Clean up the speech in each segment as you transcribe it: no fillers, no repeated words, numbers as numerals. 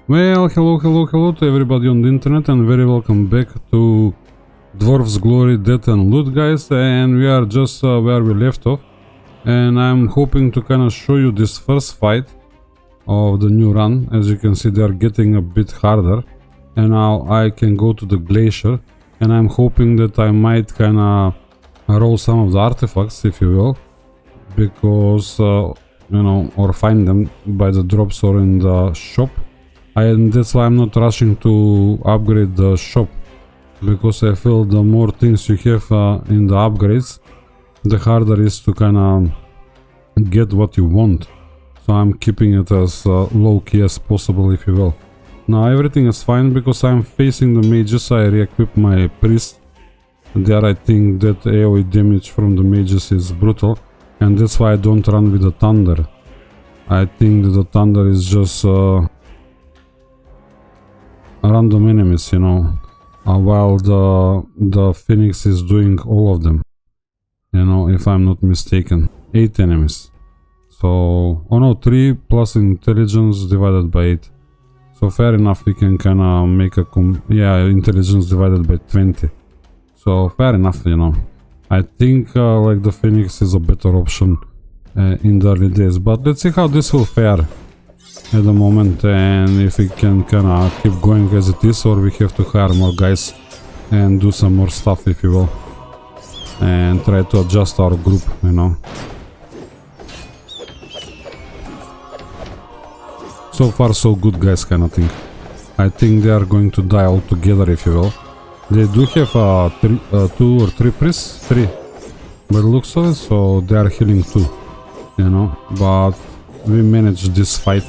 Well, hello to everybody on the internet and very welcome back to Dwarves, Glory, Death and Loot, guys, and we are just where we left off, and I'm hoping to kind of show you this first fight of the new run. As you can see, they are getting a bit harder, and now I can go to the glacier, and I'm hoping that I might kind of roll some of the artifacts, if you will, because you know, or find them by the drops or in the shop. And that's why I'm not rushing to upgrade the shop, because I feel the more things you have in the upgrades, the harder it is to kind of get what you want. So I'm keeping it as low key as possible, if you will. Now everything is fine because I'm facing the mages. I re-equip my priest. There I think that AoE damage from the mages is brutal, and that's why I don't run with the thunder. I think that the thunder is just random enemies, you know, while the Phoenix is doing all of them, you know, if I'm not mistaken. 8 enemies. So, oh no, 3 plus intelligence divided by 8. So fair enough, we can kind of make a intelligence divided by 20. So fair enough, you know. I think like the Phoenix is a better option in the early days, but let's see how this will fare at the moment, and if we can kind of keep going as it is, or we have to hire more guys and do some more stuff, if you will, and try to adjust our group, you know. So far so good, guys, kind of thing. I think they are going to die all together, if you will. They do have 2 or 3 priests, 3 by the looks of it, so they are healing too, you know, but we managed this fight.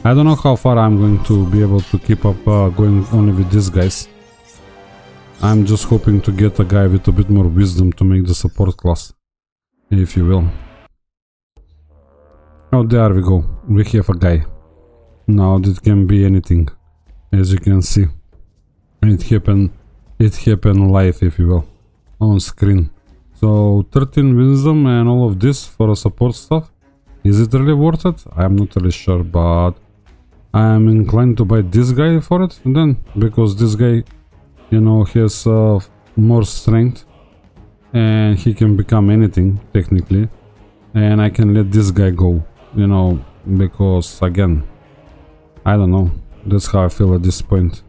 I don't know how far I'm going to be able to keep up going only with these guys. I'm just hoping to get a guy with a bit more wisdom to make the support class, if you will. Oh, there we go. We have a guy. Now it can be anything, as you can see. It happened live, if you will, on screen. So 13 wisdom and all of this for a support stuff. Is it really worth it? I'm not really sure, but I'm inclined to buy this guy for it then, because this guy, you know, has more strength and he can become anything technically, and I can let this guy go, you know, because again, I don't know, that's how I feel at this point.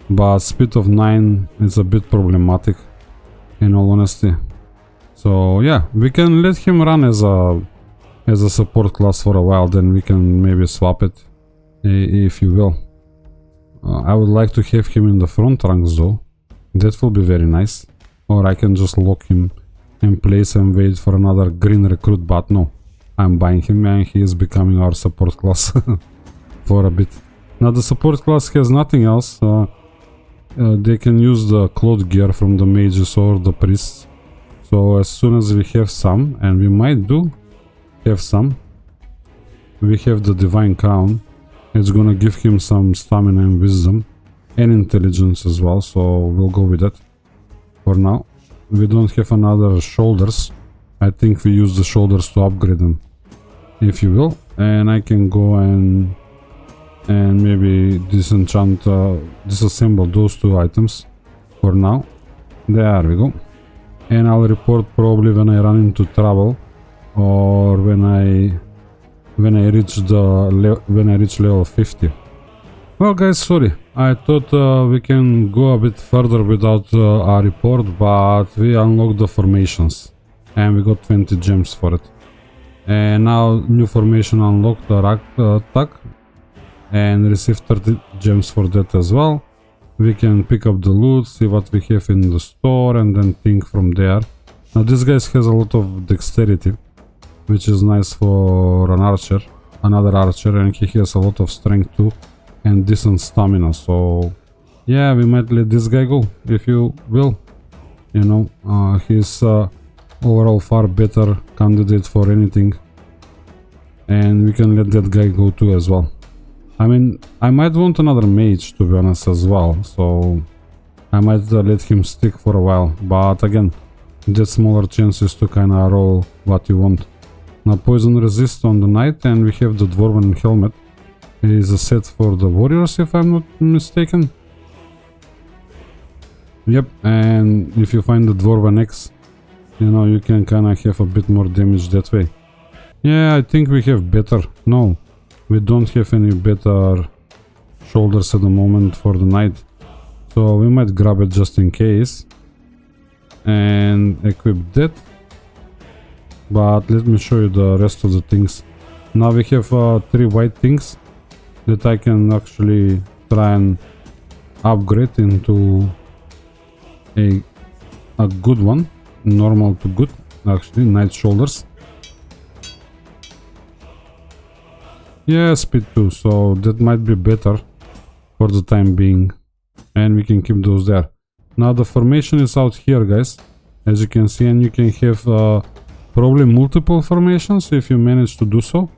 But speed of 9 is a bit problematic, in all honesty. So yeah, we can let him run as a support class for a while, then we can maybe swap it, if you will. I would like to have him in the front ranks though. That will be very nice. Or I can just lock him in place and wait for another green recruit, but no. I'm buying him and he is becoming our support class for a bit. Now the support class has nothing else. They can use the cloth gear from the mages or the priests. So as soon as we have some, and we might do have some, we have the divine crown. It's gonna give him some stamina and wisdom and intelligence as well, so we'll go with that for now. We don't have another shoulders. I think we use the shoulders to upgrade them, if you will, and I can go and maybe disassemble those 2 items for now. There we go. And I'll report probably when I run into trouble, or when I reach level 50. Well guys, sorry, I thought we can go a bit further without a report, but we unlocked the formations and we got 20 gems for it. And now new formation unlocked, the Ragtag, and received 30 gems for that as well. We can pick up the loot, see what we have in the store, and then think from there. Now this guy has a lot of dexterity, which is nice for another archer, and he has a lot of strength too, and decent stamina. So yeah, we might let this guy go, if you will. You know, he's overall far better candidate for anything, and we can let that guy go too as well. I mean, I might want another mage, to be honest, as well, so I might let him stick for a while, but again, there's smaller chances to kinda roll what you want. Now poison resist on the knight, and we have the dwarven helmet, is a set for the warriors, if I'm not mistaken. Yep, and if you find the Dwarven X, you know, you can kinda have a bit more damage that way. Yeah, I think we have better. No, we don't have any better shoulders at the moment for the knight. So we might grab it just in case. And equip that. But let me show you the rest of the things. Now we have 3 white things that I can actually try and upgrade into a good one. Normal to good, actually, knight shoulders. Yeah, speed 2, so that might be better for the time being. And we can keep those there. Now the formation is out here, guys, as you can see, and you can have probably multiple formations if you manage to do so.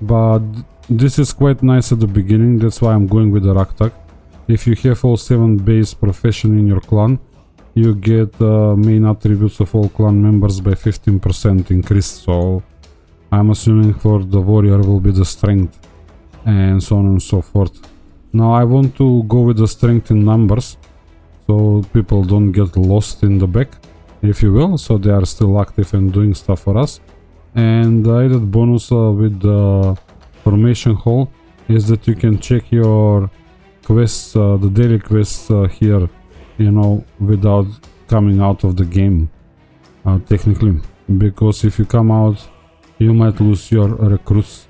But this is quite nice at the beginning, that's why I'm going with the Ragtag. If you have all 7 base profession in your clan, you get main attributes of all clan members by 15% increase. So I'm assuming for the warrior will be the strength and so on and so forth. Now I want to go with the strength in numbers, so people don't get lost in the back, if you will, so they are still active and doing stuff for us. And the added bonus with the formation hall is that you can check your quests, the daily quests here, you know, without coming out of the game, technically, because if you come out, you might lose your recruits,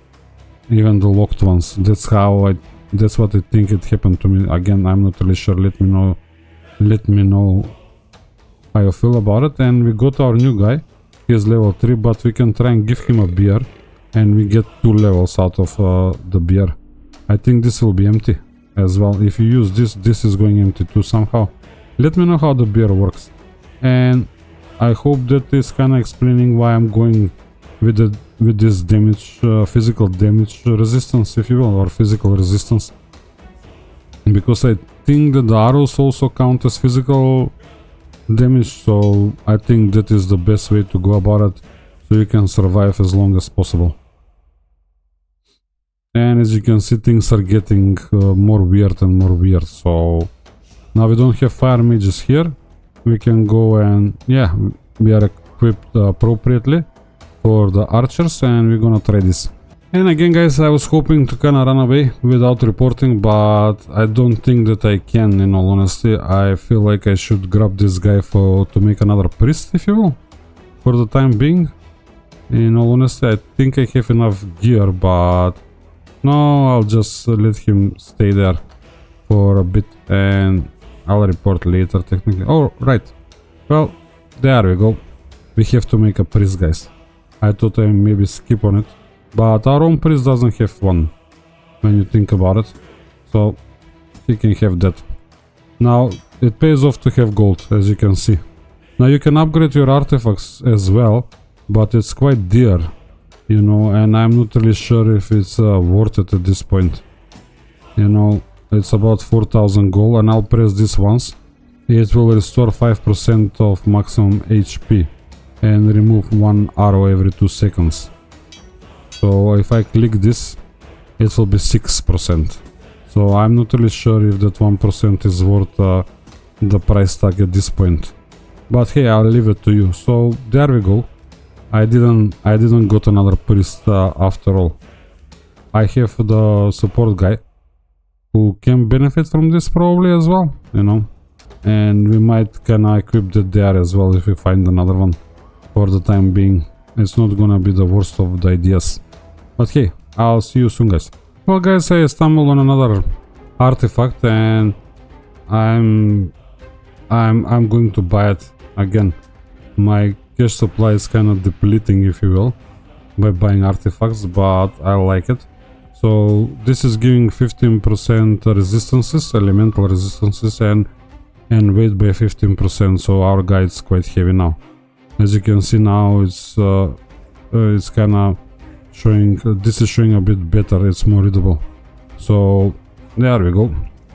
even the locked ones. That's what I think it happened to me. Again, I'm not really sure. Let me know how you feel about it. And we got our new guy. He is level 3, but we can try and give him a beer, and we get 2 levels out of the beer. I think this will be empty as well. If you use this is going empty too somehow. Let me know how the beer works. And I hope that is kind of explaining why I'm going with this damage, physical damage resistance, if you will, or physical resistance. Because I think that the arrows also count as physical damage, so I think that is the best way to go about it, so you can survive as long as possible. And as you can see, things are getting more weird and more weird. So now we don't have fire mages here. We can go and, yeah, we are equipped appropriately for the archers, and we're gonna try this. And again, guys, I was hoping to kinda run away without reporting, but I don't think that I can, in all honesty. I feel like I should grab this guy to make another priest, if you will, for the time being. In all honesty, I think I have enough gear, but no, I'll just let him stay there for a bit, and I'll report later, technically. Oh, right. Well, there we go. We have to make a priest, guys. I thought I maybe skip on it, but our own priest doesn't have one, when you think about it. So, he can have that. Now, it pays off to have gold, as you can see. Now, you can upgrade your artifacts as well, but it's quite dear, you know, and I'm not really sure if it's worth it at this point. You know, it's about 4000 gold, and I'll press this once. It will restore 5% of maximum HP and remove 1 arrow every 2 seconds. So if I click this, it will be 6%. So I'm not really sure if that 1% is worth the price tag at this point. But hey, I'll leave it to you. So there we go. I didn't got another priest after all. I have the support guy who can benefit from this probably as well, you know. And we might kinda equip that there as well if we find another one. For the time being, it's not gonna be the worst of the ideas. But hey, I'll see you soon, guys. Well, guys, I stumbled on another artifact, and I'm going to buy it again. My cash supply is kind of depleting, if you will, by buying artifacts, but I like it. So this is giving 15% resistances, elemental resistances, and weight by 15%. So our guy is quite heavy now. As you can see now, it's kind of showing. This is showing a bit better. It's more readable. So there we go.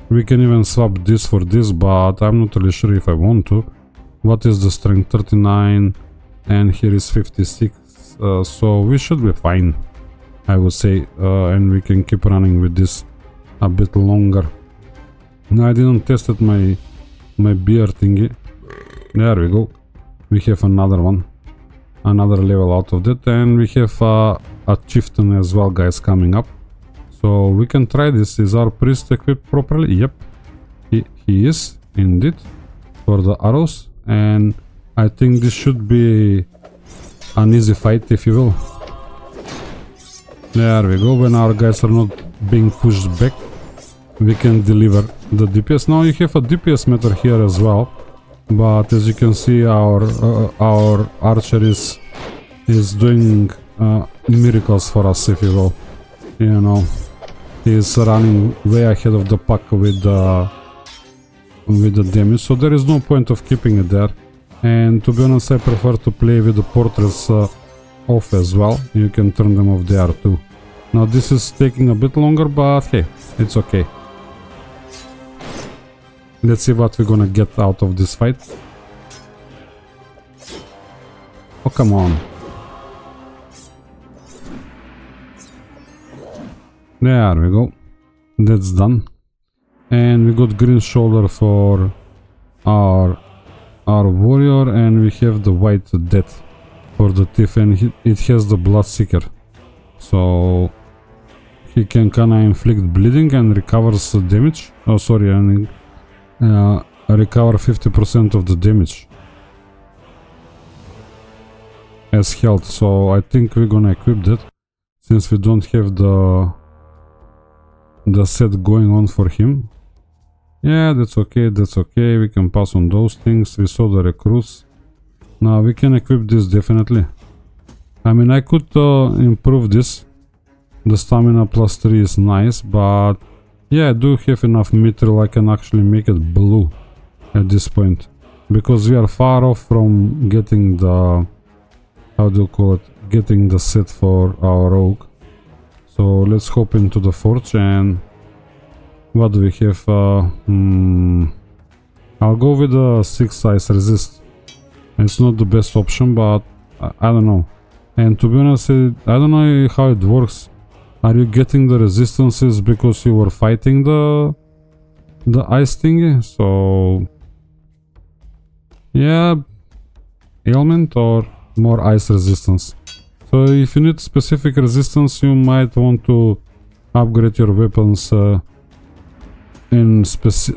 We can even swap this for this, but I'm not really sure if I want to. What is the strength? 39, and here is 56. So we should be fine. I would say, and we can keep running with this a bit longer. Now I didn't test it my beer thingy. There we go. We have another one, another level out of that, and we have a chieftain as well, guys, coming up. So we can try this. Is our priest equipped properly? Yep, he is indeed, for the arrows, and I think this should be an easy fight, if you will. There we go. When our guys are not being pushed back, we can deliver the DPS. Now you have a DPS meter here as well, but as you can see, our archer is doing miracles for us, if you will. You know, he's running way ahead of the pack with the damage, so there is no point of keeping it there. And to be honest, I prefer to play with the portraits off as well. You can turn them off there too. Now this is taking a bit longer, but hey, it's okay. Let's see what we're gonna get out of this fight. Oh, come on. There we go. That's done. And we got green shoulder for our warrior, and we have the white death for the thief, and it has the bloodseeker, so he can kinda inflict bleeding and recovers damage. Oh, sorry, and recover 50% of the damage as health. So I think we're gonna equip that, since we don't have the set going on for him. Yeah, that's okay, that's okay. We can pass on those things. We saw the recruits. Now we can equip this definitely. I mean, I could improve this. The stamina +3 is nice, but yeah, I do have enough mithril. I can actually make it blue at this point, because we are far off from getting the, how do you call it, getting the set for our rogue. So let's hop into the forge, and what do we have? I'll go with the 6 ice resist. It's not the best option, but I don't know. And to be honest, I don't know how it works. Are you getting the resistances because you were fighting the ice thingy? So yeah, ailment or more ice resistance. So if you need specific resistance, you might want to upgrade your weapons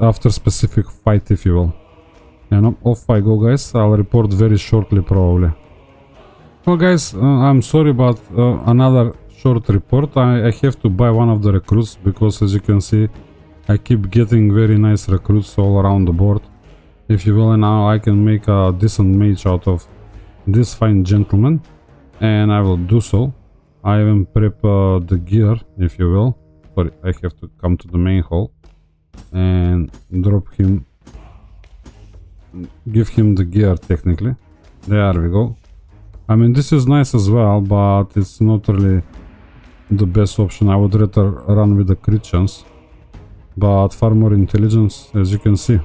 after specific fight, if you will. And off I go, guys. I'll report very shortly, probably. Well, guys, I'm sorry, but another short report. I have to buy one of the recruits, because as you can see, I keep getting very nice recruits all around the board, if you will, and now I can make a decent mage out of this fine gentleman, and I will do so. I even prep the gear, if you will. Sorry, I have to come to the main hall and drop him, give him the gear technically. There we go. I mean, this is nice as well, but it's not really the best option. I would rather run with the crit chance, but far more intelligence, as you can see,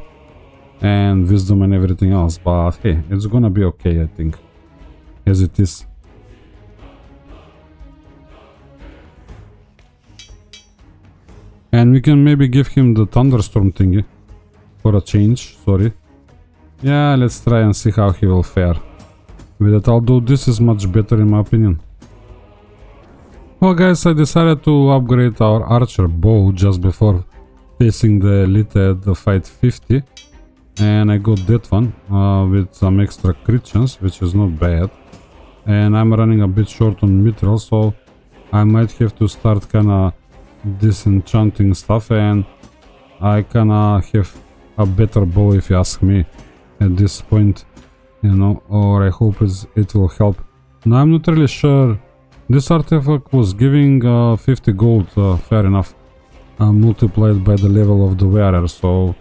and wisdom and everything else. But hey, it's gonna be okay, I think, as it is. And we can maybe give him the thunderstorm thingy for a change. Sorry. Yeah, let's try and see how he will fare with it, although this is much better in my opinion. Well, guys, I decided to upgrade our archer bow just before facing the elite at the fight 50, and I got that one with some extra crit chance, which is not bad. And I'm running a bit short on mithril, so I might have to start kinda disenchanting stuff, and I kinda have a better bow, if you ask me, at this point, you know, or I hope it will help. Now I'm not really sure. This artifact was giving 50 gold, fair enough, multiplied by the level of the wearer, so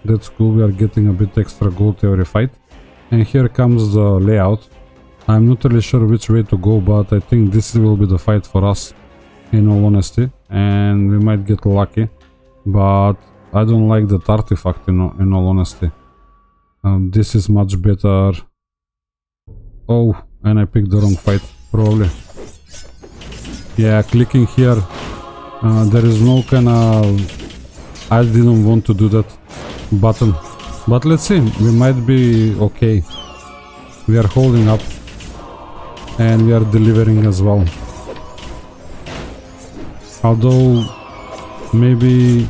that's cool. We are getting a bit extra gold every fight. And here comes the layout. I'm not really sure which way to go, but I think this will be the fight for us, in all honesty, and we might get lucky, but I don't like that artifact, in all honesty. This is much better. Oh, and I picked the wrong fight, probably. Yeah, clicking here, there is no kind of, I didn't want to do that button, but let's see, we might be okay. We are holding up and we are delivering as well. Although maybe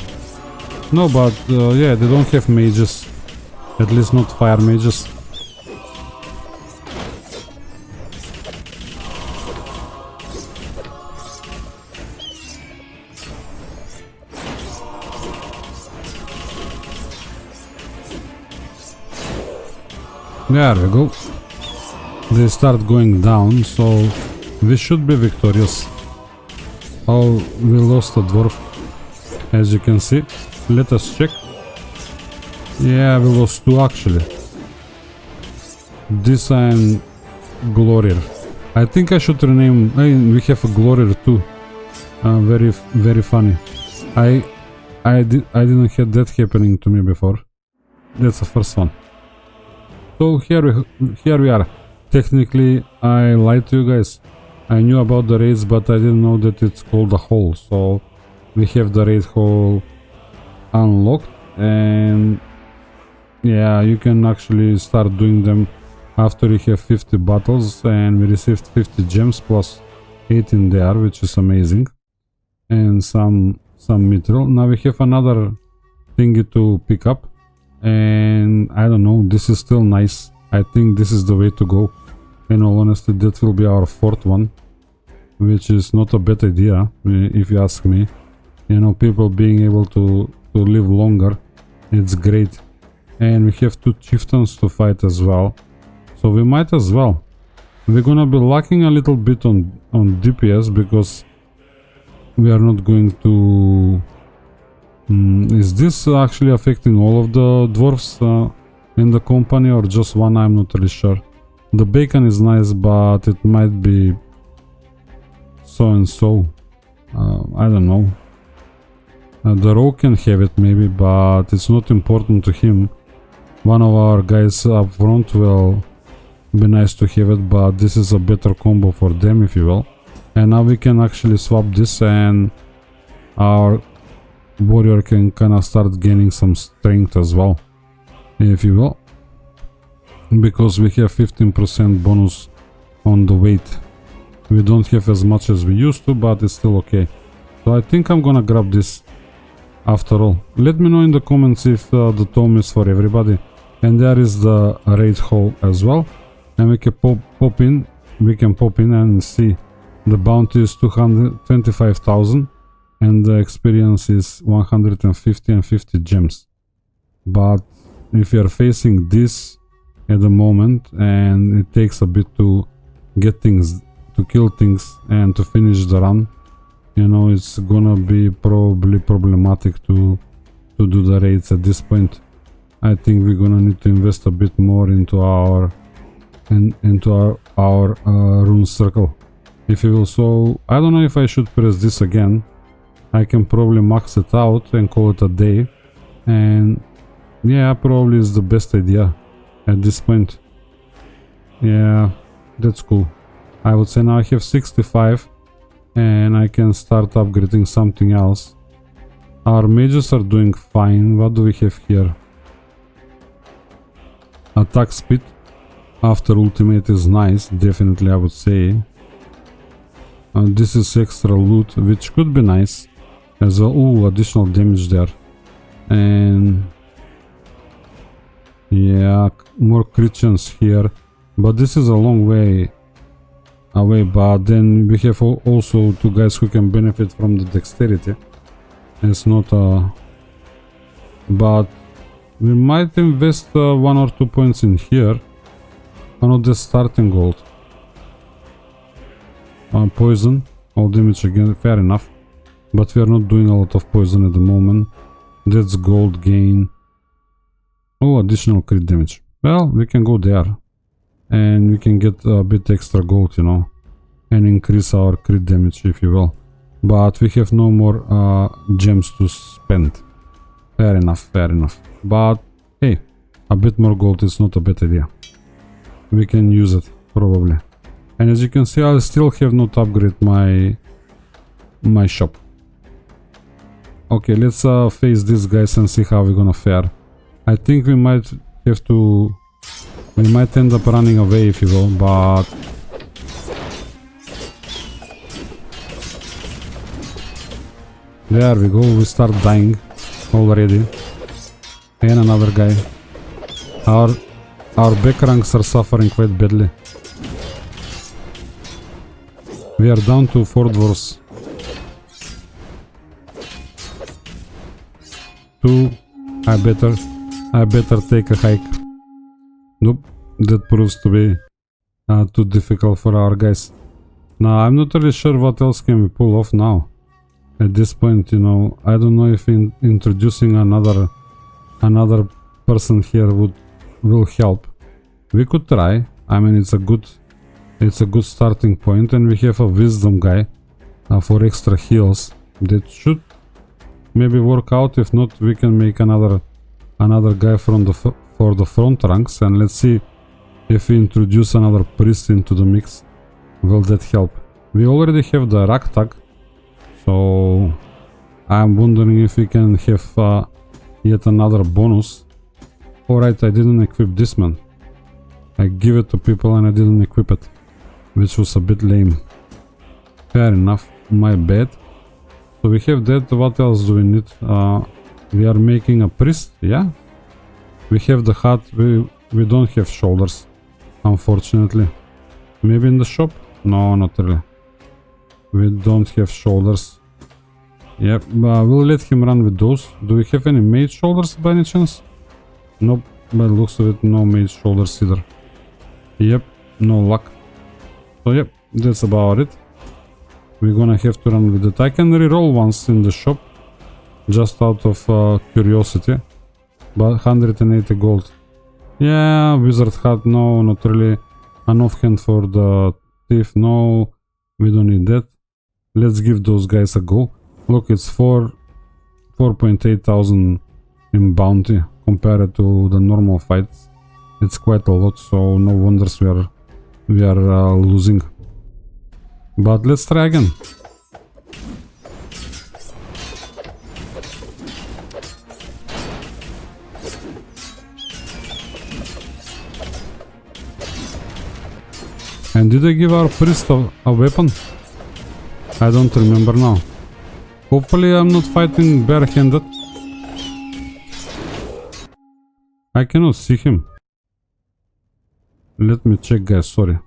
no, but yeah, they don't have mages, at least not fire mages. There we go. They start going down, so we should be victorious. Oh, we lost a dwarf, as you can see. Let us check. Yeah, we lost 2 actually. This and Glorier. I think I should rename. We have a Glorier too. Very funny. I didn't have that happening to me before. That's the first one. So here we are. Technically, I lied to you guys. I knew about the raids, but I didn't know that it's called a hole. So we have the raid hole unlocked, and yeah, you can actually start doing them after you have 50 battles, and we received 50 gems plus 8 in there, which is amazing, and some mithril. Now we have another thingy to pick up, and I don't know, this is still nice. I think this is the way to go. In all honesty, that will be our 4th one, which is not a bad idea, if you ask me. You know, people being able to live longer, it's great. And we have 2 chieftains to fight as well, so we might as well. We're gonna be lacking a little bit on DPS because we are not going to... is this actually affecting all of the dwarfs in the company or just one? I'm not really sure. The bacon is nice, but it might be so and so. I don't know. The rogue can have it maybe, but it's not important to him. One of our guys up front will be nice to have it, but this is a better combo for them, if you will. And now we can actually swap this, and our warrior can kind of start gaining some strength as well, if you will, because we have 15% bonus on the weight. We don't have as much as we used to, but it's still okay. So I think I'm gonna grab this after all. Let me know in the comments if the tome is for everybody. And there is the raid hole as well, and we can pop in. We can pop in and see the bounty is 225,000 and the experience is 150 and 50 gems. But if you are facing this at the moment, and it takes a bit to get things, to kill things and to finish the run, you know, it's gonna be probably problematic to do the raids at this point. I think we're gonna need to invest a bit more into our rune circle, if you will. So I don't know if I should press this again. I can probably max it out and call it a day, and yeah, probably is the best idea at this point. Yeah, that's cool. I would say now I have 65 and I can start upgrading something else. Our mages are doing fine. What do we have here? Attack speed after ultimate is nice, definitely, I would say. This is extra loot, which could be nice as well. Ooh, additional damage there. And yeah, more crit chance here, but this is a long way away. But then we have also 2 guys who can benefit from the dexterity. It's not a... but we might invest 1 or 2 points in here. Another starting gold. Poison, all damage again, fair enough. But we are not doing a lot of poison at the moment. That's gold gain. Oh, additional crit damage. Well, we can go there. And we can get a bit extra gold, you know. And increase our crit damage, if you will. But we have no more gems to spend. Fair enough, fair enough. But hey, a bit more gold is not a bad idea. We can use it, probably. And as you can see, I still have not upgraded my my shop. Okay, let's face these guys and see how we're gonna fare. I think we might have to... We might end up running away, if you will, but... There we go, we start dying already. And another guy. Our back ranks are suffering quite badly. We are down to 4 dwarves. 2. I better take a hike. Nope, that proves to be too difficult for our guys. Now, I'm not really sure what else can we pull off now. At this point, you know, I don't know if introducing another person here will help. We could try. I mean, it's a good starting point, and we have a wisdom guy for extra heals. That should maybe work out. If not, we can make another guy from for the front ranks, and let's see if we introduce another priest into the mix. Will that help? We already have the Ragtag, so I'm wondering if we can have yet another bonus. Alright, I didn't equip this man. I give it to people and I didn't equip it, which was a bit lame. Fair enough, my bad. So we have that. What else do we need? We are making a priest, yeah. We have the hat. We don't have shoulders, unfortunately. Maybe in the shop? No, not really. We don't have shoulders. Yep, we'll let him run with those. Do we have any mage shoulders by any chance? Nope, by the looks of it, no mage shoulders either. Yep, no luck. So yep, that's about it. We're gonna have to run with it. I can reroll once in the shop, just out of curiosity. But 180 gold. Yeah, wizard hat, no, not really. An offhand for the thief, no, we don't need that. Let's give those guys a go. Look, it's 4.8 thousand in bounty compared to the normal fights. It's quite a lot, so no wonders we are losing. But let's try again. And did I give our priest a weapon? I don't remember now. Hopefully I'm not fighting barehanded. I cannot see him. Let me check, guys, sorry.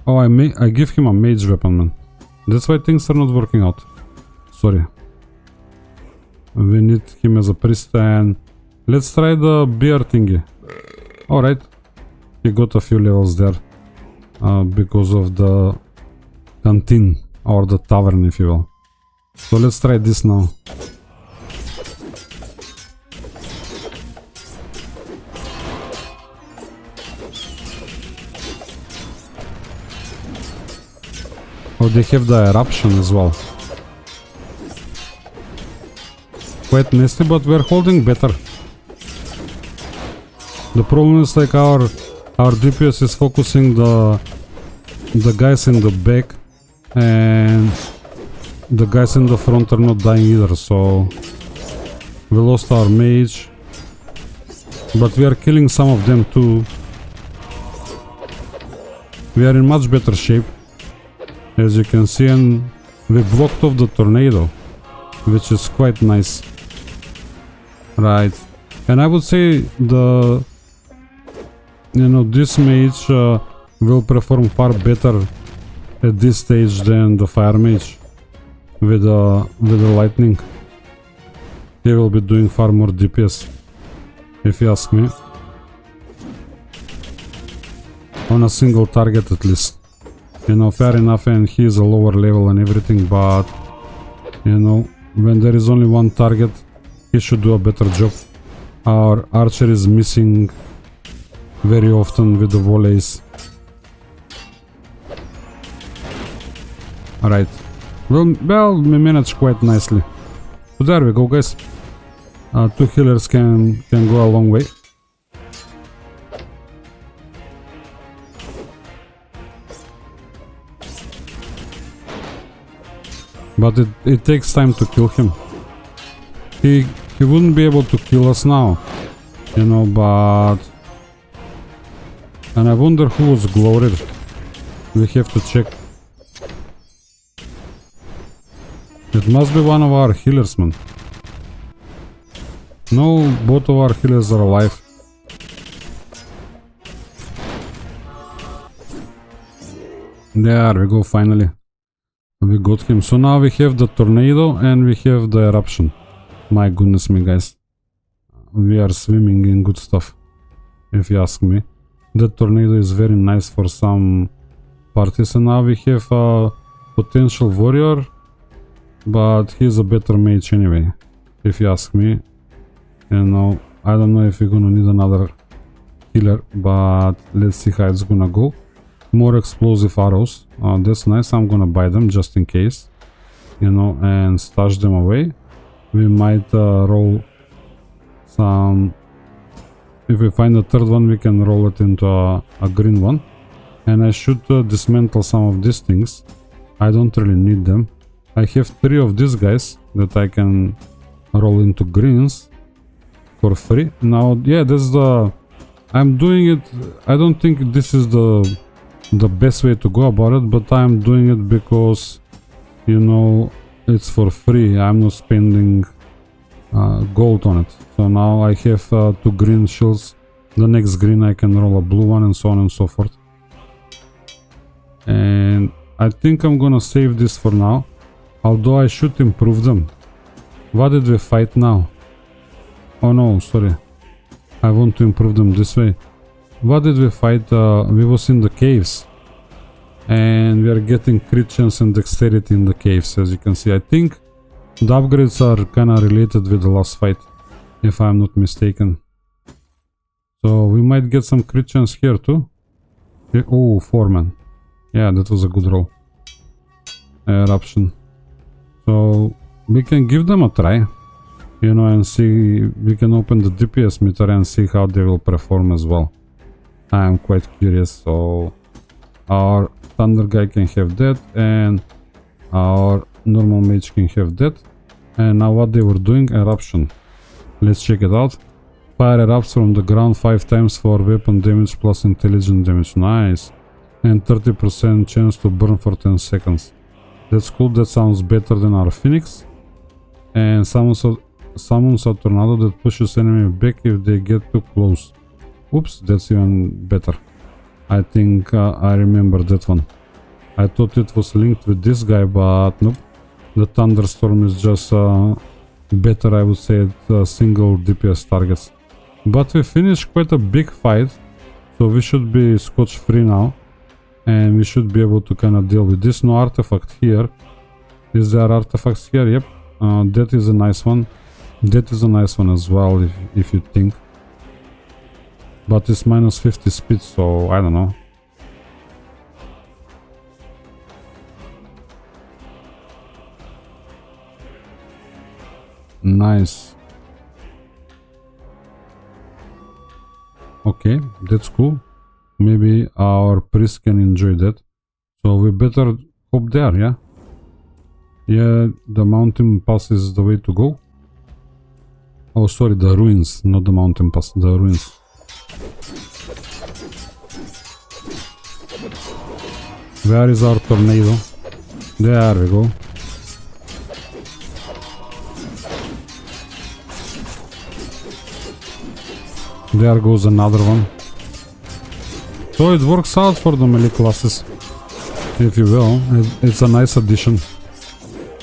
Oh, I give him a mage weapon, man. That's why things are not working out. Sorry. We need him as a priest, and let's try the bear thingy. Alright. He got a few levels there. Because of the canteen, or the tavern, if you will. So let's try this now. Oh, they have the eruption as well. Quite nasty, but we're holding better. The problem is like our DPS is focusing the guys in the back, and the guys in the front are not dying either, so we lost our mage, but we are killing some of them too. We are in much better shape, as you can see, and we blocked off the tornado, which is quite nice. Right, and I would say this mage will perform far better at this stage than the fire mage with the lightning. He will be doing far more DPS, if you ask me, on a single target at least. Fair enough, and he is a lower level and everything, but when there is only one target, he should do a better job. Our archer is missing very often with the volleys. Alright. Well, we managed quite nicely. So there we go, guys. 2 healers can go a long way. But it takes time to kill him. He wouldn't be able to kill us now, you know, but... And I wonder who was gloated. We have to check. It must be one of our healers, man. No, both of our healers are alive. There we go, finally. We got him. So now we have the tornado and we have the eruption. My goodness me, guys. We are swimming in good stuff, if you ask me. The tornado is very nice for some parties. And now we have a potential warrior, but he's a better mage anyway, if you ask me. You know, I don't know if we're gonna need another healer, but let's see how it's gonna go. More explosive arrows. That's nice. I'm gonna buy them just in case, you know, and stash them away. We might roll some. If we find a third one, we can roll it into a green one. And I should dismantle some of these things. I don't really need them. I have 3 of these guys that I can roll into greens for free. Now, yeah, that's the... I'm doing it... I don't think this is the best way to go about it, but I'm doing it because, you know, it's for free. I'm not spending gold on it. So now I have 2 green shields. The next green I can roll a blue one, and so on and so forth. And I think I'm gonna save this for now, although I should improve them. What did we fight now? Oh no, sorry. I want to improve them this way. What did we fight? We was in the caves. And we are getting crit chance and dexterity in the caves, as you can see. I think the upgrades are kinda related with the last fight, if I'm not mistaken. So we might get some crit chance here too. Oh, 4 man. Yeah, that was a good roll. Eruption. So we can give them a try, you know, and see. We can open the DPS meter and see how they will perform as well. I am quite curious. So our thunder guy can have that, and our normal mage can have that. And now what they were doing, eruption. Let's check it out. Fire erupts from the ground 5 times for weapon damage plus intelligent damage. Nice. And 30% chance to burn for 10 seconds. That's cool. That sounds better than our Phoenix. And summons a tornado that pushes enemy back if they get too close. Oops, that's even better. I think I remember that one. I thought it was linked with this guy, but nope. The thunderstorm is just better, I would say, at single DPS targets. But we finished quite a big fight, so we should be scotch free now. And we should be able to kind of deal with this. No artifact here. Is there artifacts here? Yep. That is a nice one. That is a nice one as well, if you think. But it's minus 50 speed, so I don't know. Nice. Okay, that's cool. Maybe our priest can enjoy that. So we better hope there, yeah? Yeah, the mountain pass is the way to go. Oh, sorry, the ruins, not the mountain pass, the ruins. Where is our tornado? There we go. There goes another one. So it works out for the melee classes, if you will. It's a nice addition.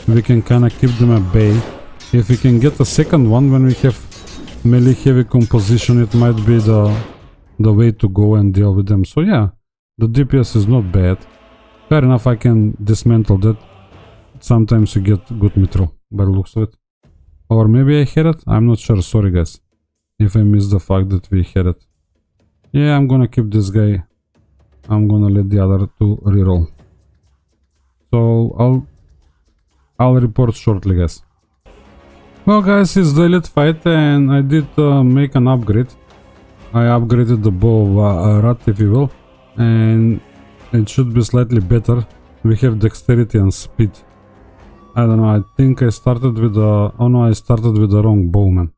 We can kind of keep them at bay. If we can get a second one when we have melee heavy composition, it might be the way to go and deal with them. So yeah, the DPS is not bad. Fair enough, I can dismantle that. Sometimes you get good mithril by the looks of it. Or maybe I had it? I'm not sure, sorry guys. If I missed the fact that we had it. Yeah, I'm gonna keep this guy. I'm gonna let the other 2 reroll. So I'll report shortly, guys. Well guys, it's the elite fight and I did make an upgrade. I upgraded the bow of rat, if you will, and it should be slightly better. We have dexterity and speed. I don't know, I think I started with the... Oh no, I started with the wrong bowman.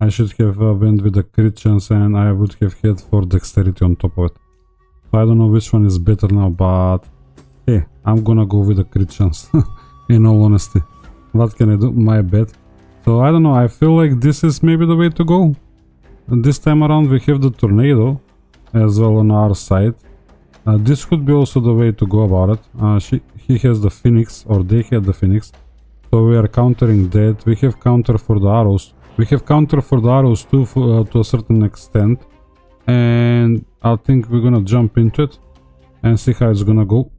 I should have went with the crit chance and I would have had for dexterity on top of it. So I don't know which one is better now, but... Hey, I'm gonna go with the crit chance. In all honesty. What can I do? My bad. So I don't know, I feel like this is maybe the way to go. And this time around we have the tornado as well on our side. This could be also the way to go about it. He has the phoenix, or they had the phoenix. So we are countering that. We have counter for the arrows. We have counter for the arrows too, to a certain extent. And I think we're gonna jump into it and see how it's gonna go.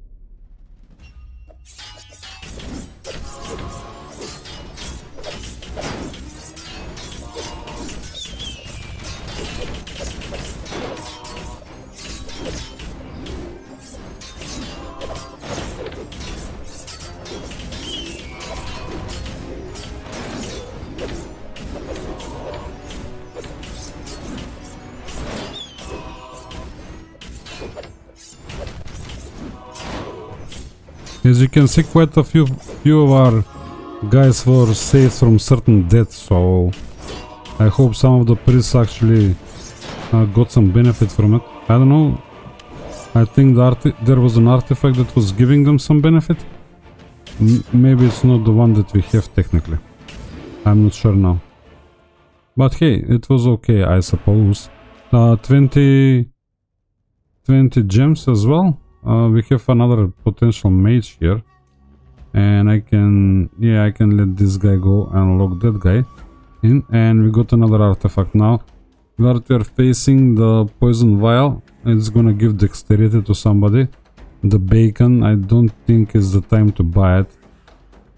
As you can see, quite a few of our guys were saved from certain death, so I hope some of the priests actually got some benefit from it. I don't know, I think there was an artifact that was giving them some benefit. Maybe it's not the one that we have technically, I'm not sure now. But hey, it was okay, I suppose. 20 gems as well. We have another potential mage here, and I can let this guy go and lock that guy in, and we got another artifact now. We are facing the poison vial. It's gonna give dexterity to somebody. The bacon, I don't think is the time to buy it,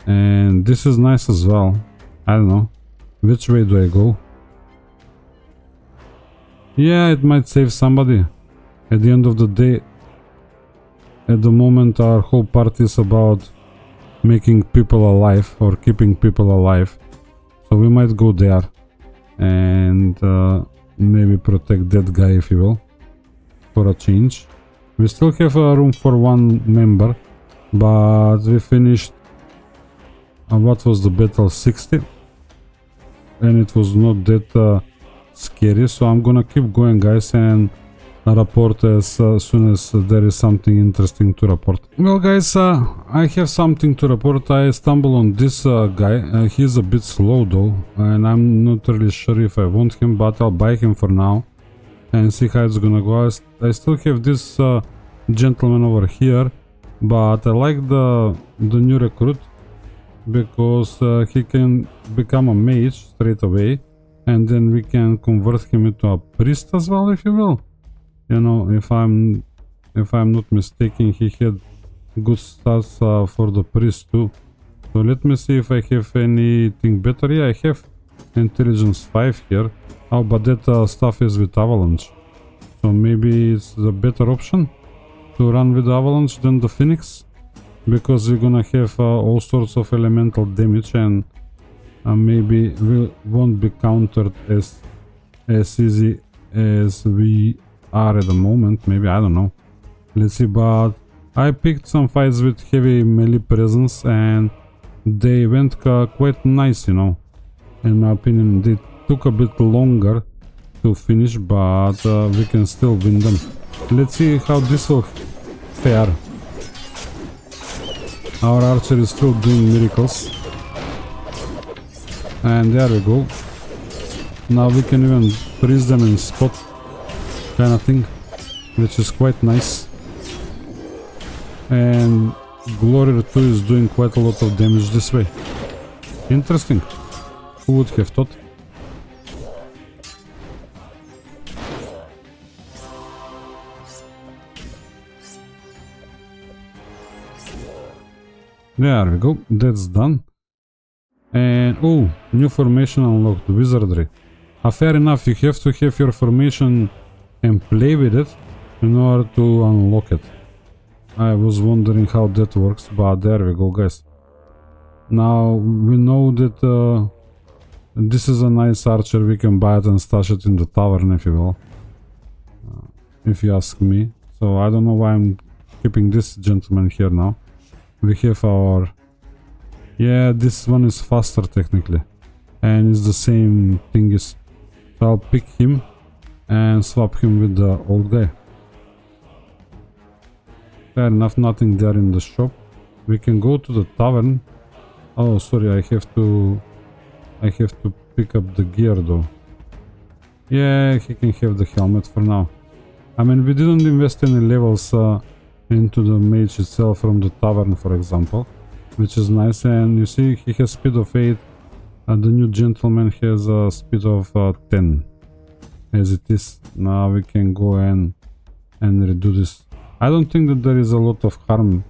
and this is nice as well. I don't know, which way do I go? Yeah, it might save somebody. At the end of the day, at the moment our whole party is about making people alive or keeping people alive. So we might go there and maybe protect that guy, if you will, for a change. We still have room for one member, but we finished what was the battle, 60, and it was not that scary. So I'm gonna keep going, guys, and report as soon as there is something interesting to report. Well, guys, I have something to report. I stumbled on this guy. He's a bit slow though, and I'm not really sure if I want him, but I'll buy him for now and see how it's gonna go. I still have this gentleman over here, but I like the new recruit because he can become a mage straight away, and then we can convert him into a priest as well, if you will. You know, if I'm not mistaken, he had good stats for the priest too. So let me see if I have anything better. Yeah, I have intelligence 5 here. Oh, but that stuff is with avalanche. So maybe it's the better option to run with avalanche than the phoenix, because we're gonna have all sorts of elemental damage, and maybe we won't be countered as easy as we are at the moment. Maybe, I don't know, let's see. But I picked some fights with heavy melee presence and they went quite nice, you know. In my opinion, they took a bit longer to finish, but we can still win them. Let's see how this will fare. Our archer is still doing miracles, and there we go. Now we can even freeze them in spot kind of thing, which is quite nice. And Glory 2 is doing quite a lot of damage this way. Interesting. Who would have thought? There we go, that's done. And oh, new formation unlocked, Wizardry. Fair enough, you have to have your formation and play with it in order to unlock it. I was wondering how that works, but there we go, guys. Now we know that this is a nice archer. We can buy it and stash it in the tavern, if you will, if you ask me. So I don't know why I'm keeping this gentleman here now. We have our Yeah, this one is faster technically. And it's the same thing is. So I'll pick him and swap him with the old guy. Fair enough, nothing there in the shop. We can go to the tavern. Oh, sorry, I have to pick up the gear though. Yeah, he can have the helmet for now. I mean, we didn't invest any levels into the mage itself from the tavern, for example, which is nice. And you see, he has speed of 8. The new gentleman has a speed of 10, as it is. Now we can go and redo this. I don't think that there is a lot of harm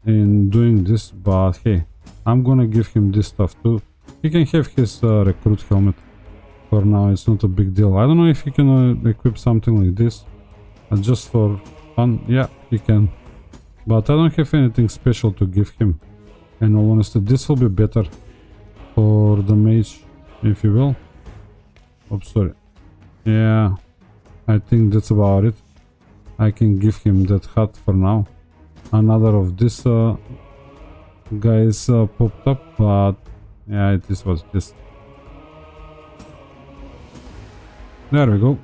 in doing this, but hey, I'm gonna give him this stuff too. He can have his recruit helmet. For now, it's not a big deal. I don't know if he can equip something like this. Just for fun. Yeah, he can. But I don't have anything special to give him. In all honesty, this will be better for the mage, if you will. Oh, sorry. Yeah, I think that's about it. I can give him that hat for now. Another of these guys popped up, but yeah, it is what it is. There we go.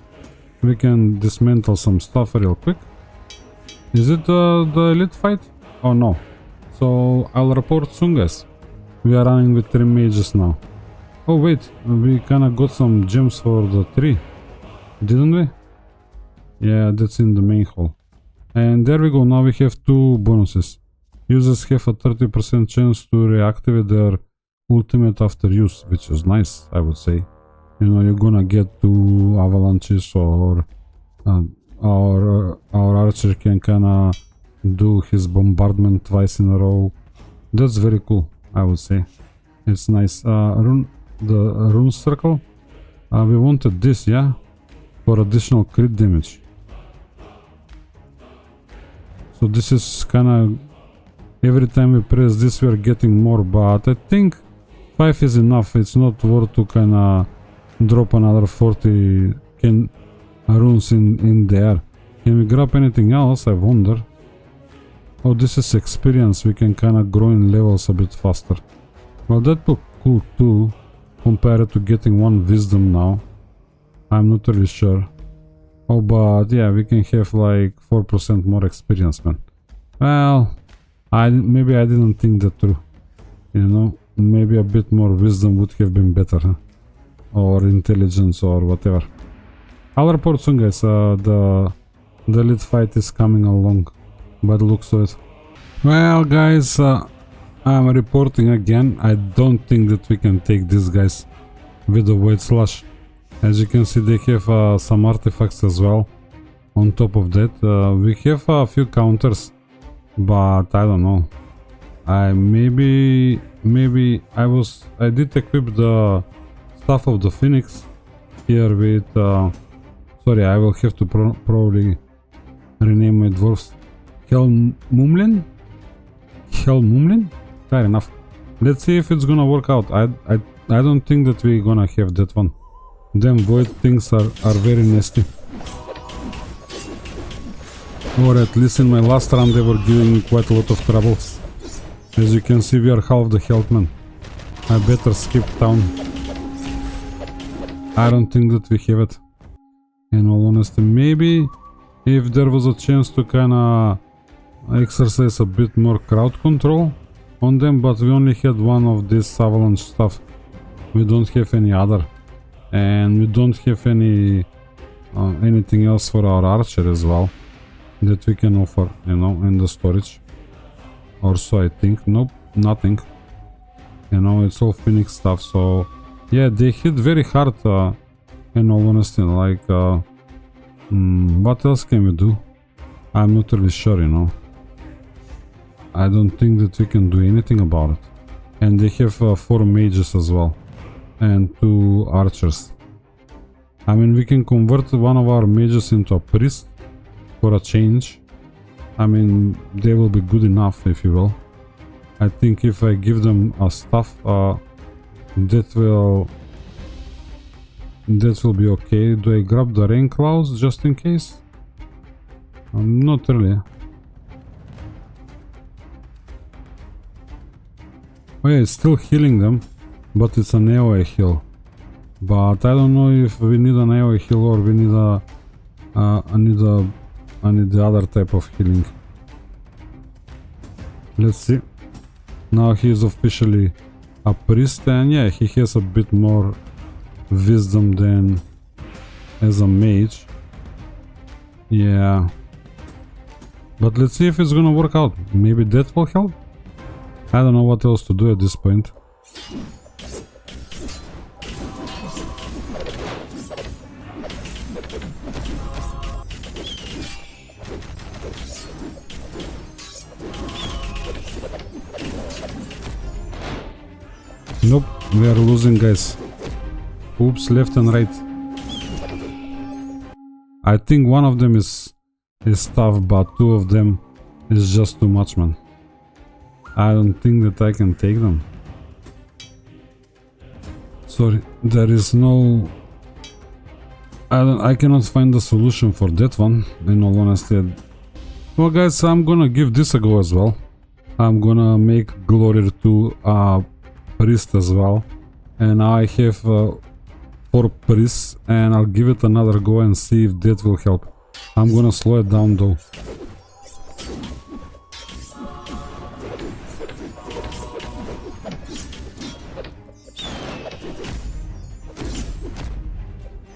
We can dismantle some stuff real quick. Is it the elite fight? Oh no. So I'll report soon, guys. We are running with 3 mages now. Oh wait, we kinda got some gems for the 3. Didn't we? Yeah, that's in the main hall. And there we go, now we have 2 bonuses. Users have a 30% chance to reactivate their ultimate after use, which is nice, I would say. You know, you're gonna get 2 avalanches, or our archer can kinda do his bombardment twice in a row. That's very cool, I would say. It's nice. The rune circle. We wanted this, yeah? For additional crit damage. So this is kinda... Every time we press this, we are getting more, but I think 5 is enough. It's not worth to kinda drop another 40 runes in there. Can we grab anything else? I wonder. Oh, this is experience. We can kinda grow in levels a bit faster. Well, that look cool too, compared to getting 1 wisdom now. I'm not really sure. Oh, but yeah, we can have like 4% more experience, man. Well, maybe I didn't think that through. You know, maybe a bit more wisdom would have been better, huh? Or intelligence or whatever. I'll report soon, guys. The lead fight is coming along by the looks of it. Well, guys, I'm reporting again. I don't think that we can take these guys with the Void Slash. As you can see, they have some artifacts as well. On top of that, we have a few counters, but I don't know. Maybe I did equip the Staff of the Phoenix here with sorry, I will have to probably rename my dwarfs. Helmumlin? Fair enough. Let's see if it's gonna work out. I don't think that we're gonna have that one. Them void things are very nasty. Or at least in my last run they were giving me quite a lot of troubles. As you can see, we are half the health, man. I better skip town. I don't think that we have it. In all honesty, maybe if there was a chance to kinda exercise a bit more crowd control on them, but we only had 1 of this avalanche stuff. We don't have any other. And we don't have any anything else for our archer as well that we can offer, you know, in the storage. Or so I think. Nope, nothing. You know, it's all Phoenix stuff, so yeah, they hit very hard, in all honesty. Like, what else can we do? I'm not really sure, you know. I don't think that we can do anything about it. And they have 4 mages as well. And 2 archers. I mean, we can convert one of our mages into a priest for a change. I mean, they will be good enough, if you will. I think if I give them a staff, that will be okay. Do I grab the rain clouds just in case? Not really. Oh yeah, it's still healing them, but it's an AoE heal. But I don't know if we need an AoE heal or we need I need the other type of healing. Let's see. Now he is officially a priest, and yeah, he has a bit more wisdom than as a mage. Yeah. But let's see if it's gonna work out. Maybe that will help? I don't know what else to do at this point. Nope, we are losing, guys. Oops, left and right. I think one of them is tough, but two of them is just too much, man. I don't think that I can take them. Sorry, there is no... I cannot find a solution for that one, in all honesty. Well, guys, I'm gonna give this a go as well. I'm gonna make Glory to a priest as well. And I have 4 priests, and I'll give it another go and see if that will help. I'm gonna slow it down though.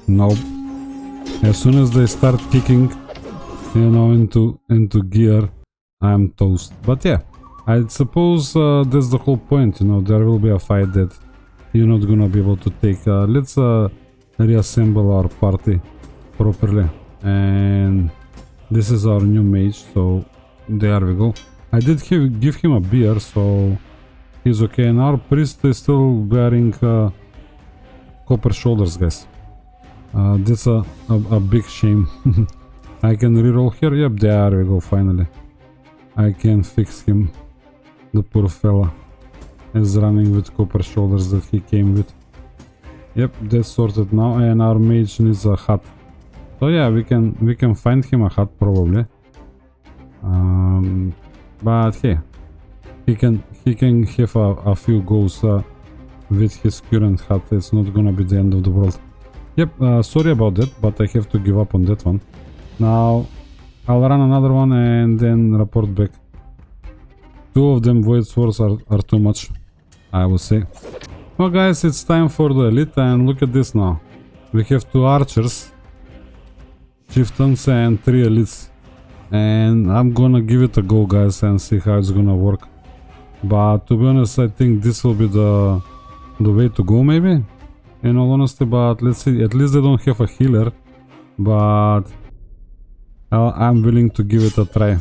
Nope. As soon as they start kicking, you know, into gear, I'm toast. But yeah, I suppose that's the whole point, you know, there will be a fight that you're not gonna be able to take. Let's reassemble our party properly. And this is our new mage, so there we go. I did give him a beer, so he's okay. And our priest is still wearing copper shoulders, guys. That's a big shame. I can reroll here. Yep, there we go, finally. I can fix him. The poor fella is running with copper shoulders that he came with. Yep, that's sorted now, and our mage needs a hut. So yeah, we can find him a hut probably. But hey, he can have a few goes with his current hut. It's not gonna be the end of the world. Yep, sorry about that, but I have to give up on that one. Now I'll run another one and then report back. 2 of them void swords are too much, I would say. Well, guys, it's time for the elite, and look at this now. We have 2 archers, chieftains, and 3 elites. And I'm gonna give it a go, guys, and see how it's gonna work. But to be honest, I think this will be the way to go, maybe, in all honesty. But let's see, at least they don't have a healer. But I'm willing to give it a try.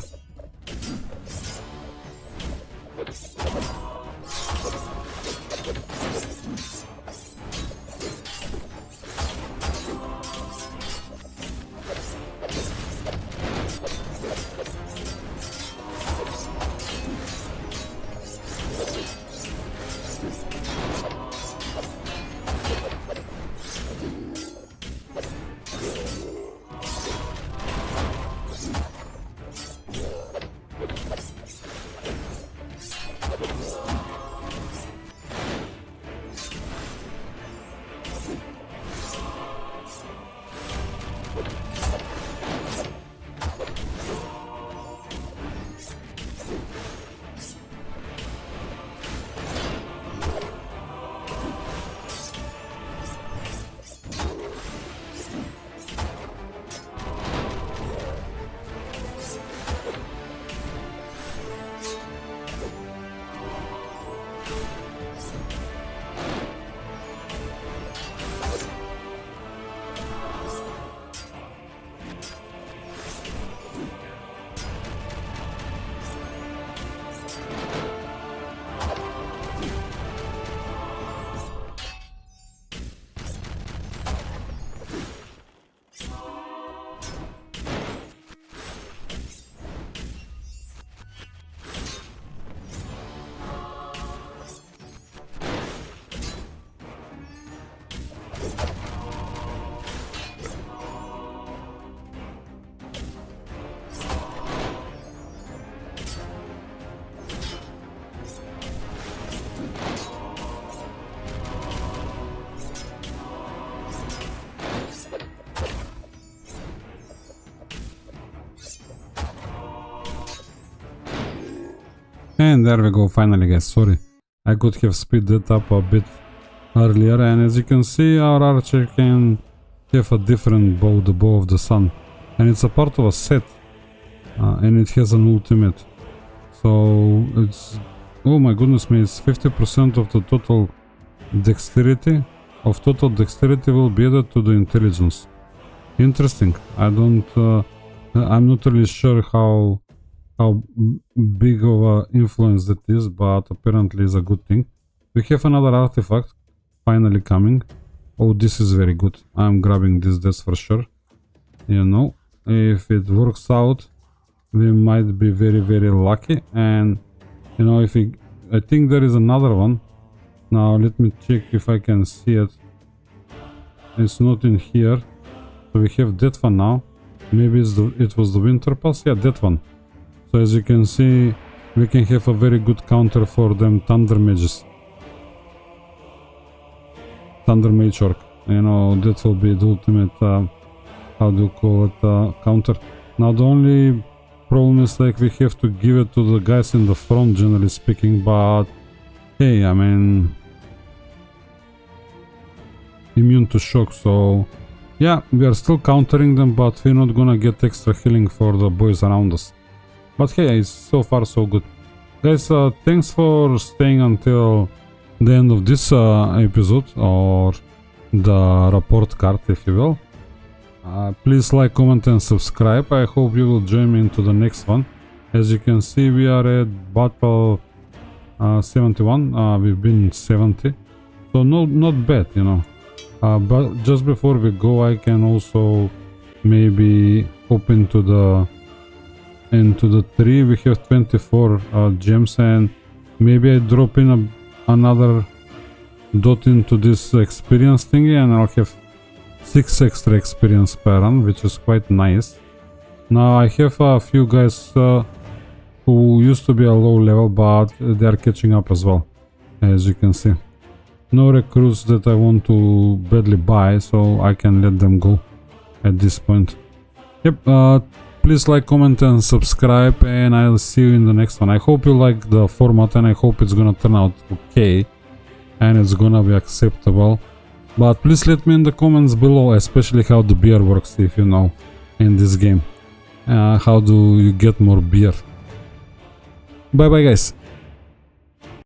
And there we go, finally guys, sorry. I could have speed that up a bit earlier, and as you can see our archer can have a different bow, the bow of the sun. And it's a part of a set. And it has an ultimate. So it's... oh my goodness me, it's 50% of the total dexterity. Will be added to the intelligence. Interesting. I'm not really sure how big of a influence that is, but apparently it's a good thing. We have another artifact finally coming. Oh, this is very good. I'm grabbing this, that's for sure. You know, if it works out, we might be very lucky. And you know, I think there is another one. Now let me check if I can see it. It's not in here. So we have that one now. Maybe it was the winter pass. Yeah, that one. So as you can see, we can have a very good counter for them thunder mages. Thunder mage orc. You know, that will be the ultimate, how do you call it, counter. Now the only problem is like we have to give it to the guys in the front, generally speaking, but hey, I mean, immune to shock, so yeah, we are still countering them, but we're not gonna get extra healing for the boys around us. But hey, it's so far so good. Guys, thanks for staying until the end of this episode, or the report card, if you will. Please like, comment and subscribe. I hope you will join me into the next one. As you can see, we are at battle 71. We've been 70, so not bad, you know. But just before we go, I can also maybe hop into the tree. We have 24 gems, and maybe I drop in another dot into this experience thingy, and I'll have 6 extra experience per run, which is quite nice. Now I have a few guys who used to be a low level, but they are catching up as well, as you can see. No recruits that I want to badly buy, so I can let them go at this point. Yep, please like, comment and subscribe, and I'll see you in the next one. I hope you like the format, and I hope it's gonna turn out okay and it's gonna be acceptable. But please let me in the comments below, especially how the beer works, if you know, in this game. How do you get more beer? Bye bye guys.